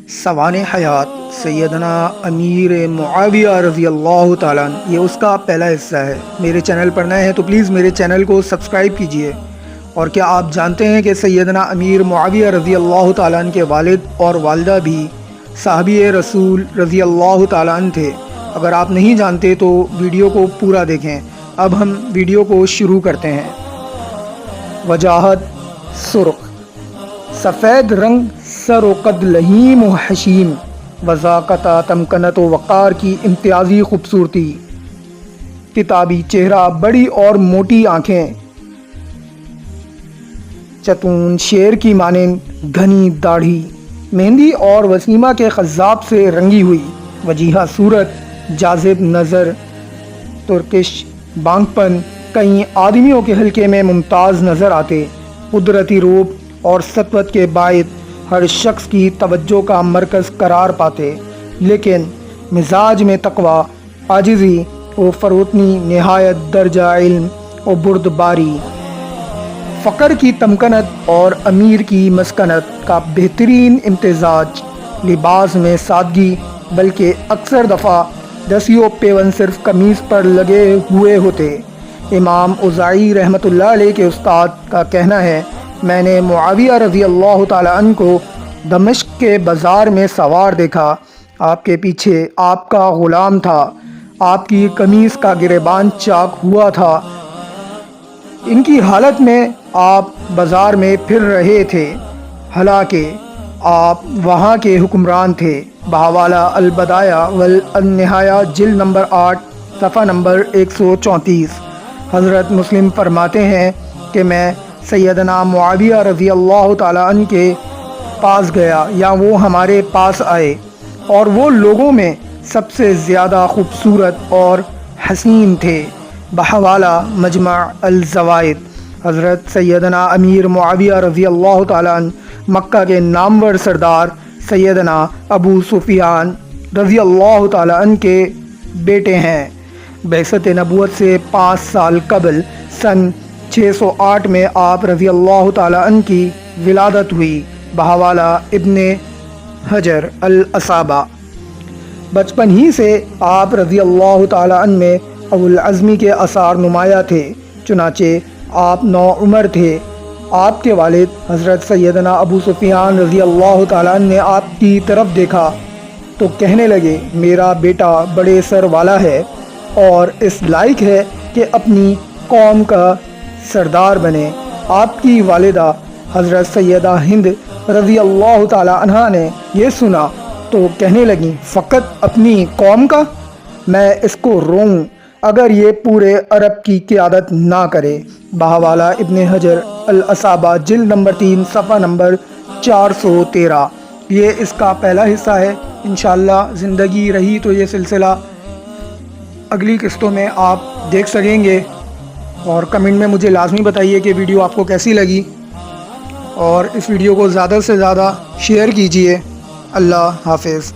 سوان حیات سیدنا امیر معاویہ رضی اللہ تعالیٰ عنہ، یہ اس کا پہلا حصہ ہے۔ میرے چینل پر نئے ہیں تو پلیز میرے چینل کو سبسکرائب کیجئے۔ اور کیا آپ جانتے ہیں کہ سیدنا امیر معاویہ رضی اللہ تعالیٰ عنہ کے والد اور والدہ بھی صحابی رسول رضی اللہ تعالیٰ عنہ تھے؟ اگر آپ نہیں جانتے تو ویڈیو کو پورا دیکھیں۔ اب ہم ویڈیو کو شروع کرتے ہیں۔ وجاہت سرخ، سفید رنگ سر و قد لحیم و حشیم، وذاقت تمکنت و وقار کی امتیازی خوبصورتی، کتابی چہرہ، بڑی اور موٹی آنکھیں، چتون شیر کی مانند گھنی داڑھی، مہندی اور وسیمہ کے خضاب سے رنگی ہوئی وجیہہ صورت، جاذب نظر، ترکش بانگ پن، کئی آدمیوں کے حلقے میں ممتاز نظر آتے، قدرتی روپ اور سطوت کے باعث ہر شخص کی توجہ کا مرکز قرار پاتے، لیکن مزاج میں تقویٰ، عاجزی و فروتنی، نہایت درجہ علم و بردباری، فقر کی تمکنت اور امیر کی مسکنت کا بہترین امتزاج، لباس میں سادگی، بلکہ اکثر دفعہ دسی و پیون صرف قمیص پر لگے ہوئے ہوتے۔ امام اوزاعی رحمۃ اللہ علیہ کے استاد کا کہنا ہے، میں نے معاویہ رضی اللہ تعالیٰ عنہ کو دمشق کے بازار میں سوار دیکھا، آپ کے پیچھے آپ کا غلام تھا، آپ کی قمیص کا گریبان چاک ہوا تھا، ان کی حالت میں آپ بازار میں پھر رہے تھے، حالانکہ آپ وہاں کے حکمران تھے۔ بحوالہ البدایہ والنہایہ جلد نمبر 8 صفحہ نمبر 134۔ حضرت مسلم فرماتے ہیں کہ میں سیدنا معاویہ رضی اللہ تعالیٰ عنہ کے پاس گیا، یا وہ ہمارے پاس آئے، اور وہ لوگوں میں سب سے زیادہ خوبصورت اور حسین تھے۔ بحوالہ مجمع الزوائد۔ حضرت سیدنا امیر معاویہ رضی اللہ تعالیٰ عنہ مکہ کے نامور سردار سیدنا ابو سفیان رضی اللہ تعالیٰ عنہ کے بیٹے ہیں۔ بعثت نبوت سے 5 سال قبل سن 608 میں آپ رضی اللہ تعالیٰ عنہ کی ولادت ہوئی۔ بحوالہ ابن حجر الاصابہ۔ بچپن ہی سے آپ رضی اللہ تعالیٰ عنہ میں اولو العزمی کے آثار نمایاں تھے، چنانچہ آپ نوعمر تھے۔ آپ کے والد حضرت سیدنا ابو سفیان رضی اللہ تعالیٰ عنہ نے آپ کی طرف دیکھا تو کہنے لگے، میرا بیٹا بڑے سر والا ہے اور اس لائق ہے کہ اپنی قوم کا سردار بنے۔ آپ کی والدہ حضرت سیدہ ہند رضی اللہ تعالیٰ عنہا نے یہ سنا تو کہنے لگیں، فقط اپنی قوم کا؟ میں اس کو روؤں اگر یہ پورے عرب کی قیادت نہ کرے۔ بحوالہ ابن حجر الاصابہ جلد نمبر 3 صفحہ نمبر 413۔ یہ اس کا پہلا حصہ ہے۔ انشاءاللہ زندگی رہی تو یہ سلسلہ اگلی قسطوں میں آپ دیکھ سکیں گے، اور کمنٹ میں مجھے لازمی بتائیے کہ ویڈیو آپ کو کیسی لگی، اور اس ویڈیو کو زیادہ سے زیادہ شیئر کیجیے۔ اللہ حافظ۔